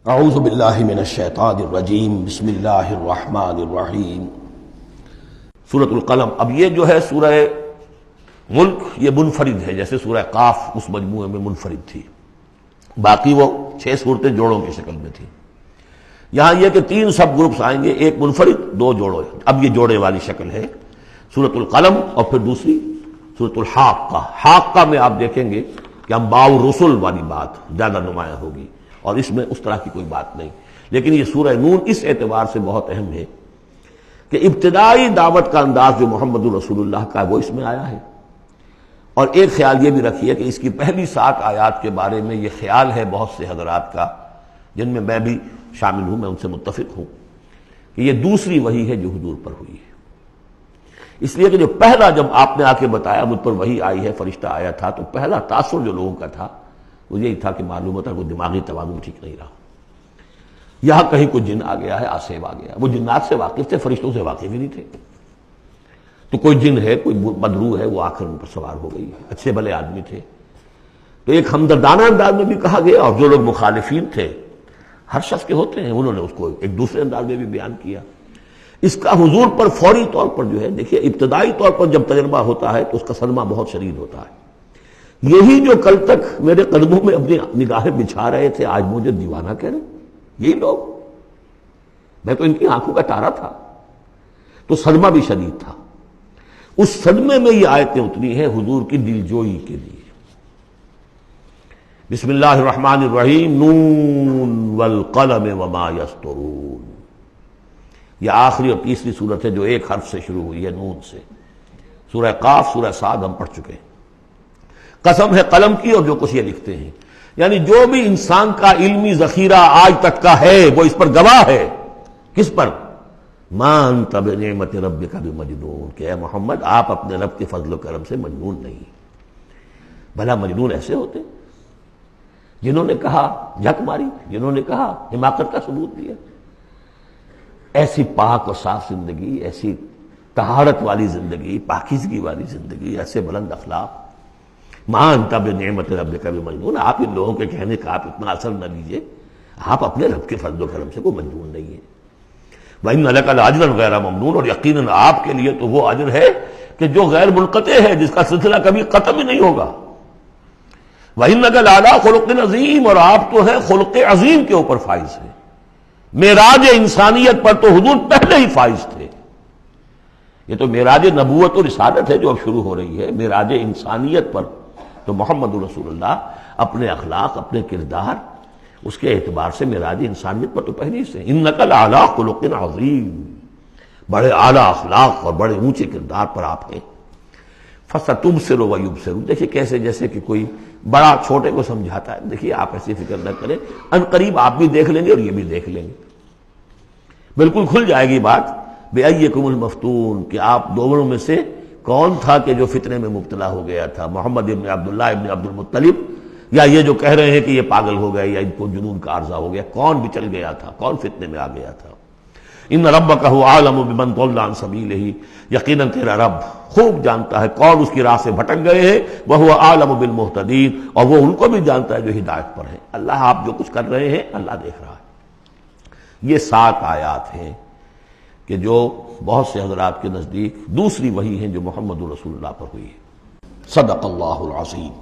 اعوذ باللہ من الشیطان الرجیم بسم اللہ الرحمن الرحیم سورۃ القلم۔ اب یہ جو ہے سورہ ملک یہ منفرد ہے، جیسے سورہ قاف اس مجموعے میں منفرد تھی، باقی وہ 6 صورتیں جوڑوں کی شکل میں تھی۔ یہاں یہ کہ 3 سب گروپس آئیں گے، ایک منفرد 2 جوڑے۔ اب یہ جوڑے والی شکل ہے سورۃ القلم، اور پھر دوسری سورۃ الحاقہ۔ حاقہ میں آپ دیکھیں گے کہ انباء الرسل والی بات زیادہ نمایاں ہوگی، اور اس میں اس طرح کی کوئی بات نہیں۔ لیکن یہ سورہ نون اس اعتبار سے بہت اہم ہے کہ ابتدائی دعوت کا انداز جو محمد رسول اللہ کا ہے وہ اس میں آیا ہے۔ اور ایک خیال یہ بھی رکھیے کہ اس کی پہلی 7 آیات کے بارے میں یہ خیال ہے بہت سے حضرات کا، جن میں میں بھی شامل ہوں، میں ان سے متفق ہوں، کہ یہ دوسری وحی ہے جو حضور پر ہوئی ہے۔ اس لیے کہ جو پہلا جب آپ نے آ کے بتایا مجھ پر وحی آئی ہے، فرشتہ آیا تھا، تو پہلا تاثر جو لوگوں کا تھا وہ یہی تھا کہ معلوم ہوتا ہے کوئی دماغی توازن ٹھیک نہیں رہا، یہاں کہیں کوئی جن آ گیا ہے، آسیب آ گیا۔ وہ جنات سے واقف تھے، فرشتوں سے واقف ہی نہیں تھے، تو کوئی جن ہے، کوئی بدروح ہے، وہ آ کر ان پر سوار ہو گئی ہے۔ اچھے بھلے آدمی تھے، تو ایک ہمدردانہ انداز میں بھی کہا گیا، اور جو لوگ مخالفین تھے، ہر شخص کے ہوتے ہیں، انہوں نے اس کو ایک دوسرے انداز میں بھی بیان کیا۔ اس کا حضور پر فوری طور پر جو ہے، دیکھیے ابتدائی طور پر جب تجربہ ہوتا ہے تو اس کا صدمہ بہت شدید ہوتا ہے۔ یہی جو کل تک میرے قدموں میں اپنی نگاہیں بچھا رہے تھے، آج مجھے دیوانہ کہہ رہے ہیں، یہی لوگ، میں تو ان کی آنکھوں کا تارا تھا۔ تو صدمہ بھی شدید تھا۔ اس صدمے میں یہ آیتیں اتری ہیں حضور کی دلجوئی کے لیے۔ بسم اللہ الرحمن الرحیم، نون والقلم وما یسطرون۔ یہ آخری اور تیسری صورت ہے جو ایک حرف سے شروع ہوئی ہے، نون سے۔ سورہ قاف، سورہ صاد ہم پڑھ چکے ہیں۔ قسم ہے قلم کی اور جو کچھ یہ لکھتے ہیں، یعنی جو بھی انسان کا علمی ذخیرہ آج تک کا ہے وہ اس پر گواہ ہے۔ کس پر؟ ما انت بنعمت ربک بمجنون، کہ اے محمد آپ اپنے رب کے فضل و کرم سے مجنون نہیں۔ بھلا مجنون ایسے ہوتے جنہوں نے کہا جھک ماری، جنہوں نے کہا حماقت کا ثبوت دیا۔ ایسی پاک اور صاف زندگی، ایسی طہارت والی زندگی، پاکیزگی والی زندگی، ایسے بلند اخلاق، ما انت بنعمت ربک بمجنون، آپ ان لوگوں کے کہنے کا آپ اتنا اثر نہ لیجئے، آپ اپنے رب کے فضل و کرم سے کوئی مجنون نہیں ہے۔ وَإِنَّ لَكَ لَأَجْرًا غَيْرَ مَمْنُونٍ، اور یقیناً آپ کے لیے تو وہ اجر ہے کہ جو غیر منقطع ہے، جس کا سلسلہ کبھی ختم ہی نہیں ہوگا۔ وَإِنَّكَ لَعَلَىٰ خُلُقٍ عَظِيمٍ، اور آپ تو ہے خلق عظیم کے اوپر فائز ہیں۔ معراج انسانیت پر تو حضور پہلے ہی فائز تھے۔ یہ تو معراج نبوت و رسالت ہے جو اب شروع ہو رہی ہے۔ معراج انسانیت پر تو محمد رسول اللہ اپنے اخلاق، اپنے کردار، اس کے اعتبار سے معراج انسانیت پر تو پہلے سے۔ انک لعلی خلق عظیم، بڑے اعلیٰ اخلاق اور بڑے اونچے کردار پر آپ ہیں۔ فستبصر ویبصر، دیکھیے کیسے جیسے کہ کوئی بڑا چھوٹے کو سمجھاتا ہے۔ دیکھیے آپ ایسی فکر نہ کریں، ان قریب آپ بھی دیکھ لیں گے اور یہ بھی دیکھ لیں گے، بالکل کھل جائے گی بات۔ بِأَيِّكُمُ الْمَفْتُونُ، کہ آپ دونوں میں سے کون تھا کہ جو فتنے میں مبتلا ہو گیا تھا، محمد ابن عبداللہ ابن عبد المطلب، یا یہ جو کہہ رہے ہیں کہ یہ پاگل ہو گئے یا ان کو جنون کا عارضہ ہو گیا؟ کون بچل گیا تھا، کون فتنے میں آ گیا تھا؟ ان ربک هو اعلم بمن ضل عن سبیلہ، یقیناً تیرا رب خوب جانتا ہے کون اس کی راہ سے بھٹک گئے ہیں، وہو اعلم بالمہتدین، اور وہ ان کو بھی جانتا ہے جو ہدایت پر ہے۔ اللہ آپ جو کچھ کر رہے ہیں اللہ دیکھ رہا ہے۔ یہ 7 آیات ہیں کہ جو بہت سے حضرات کے نزدیک دوسری وحی ہیں جو محمد رسول اللہ پر ہوئی ہے۔ صدق اللہ العظیم۔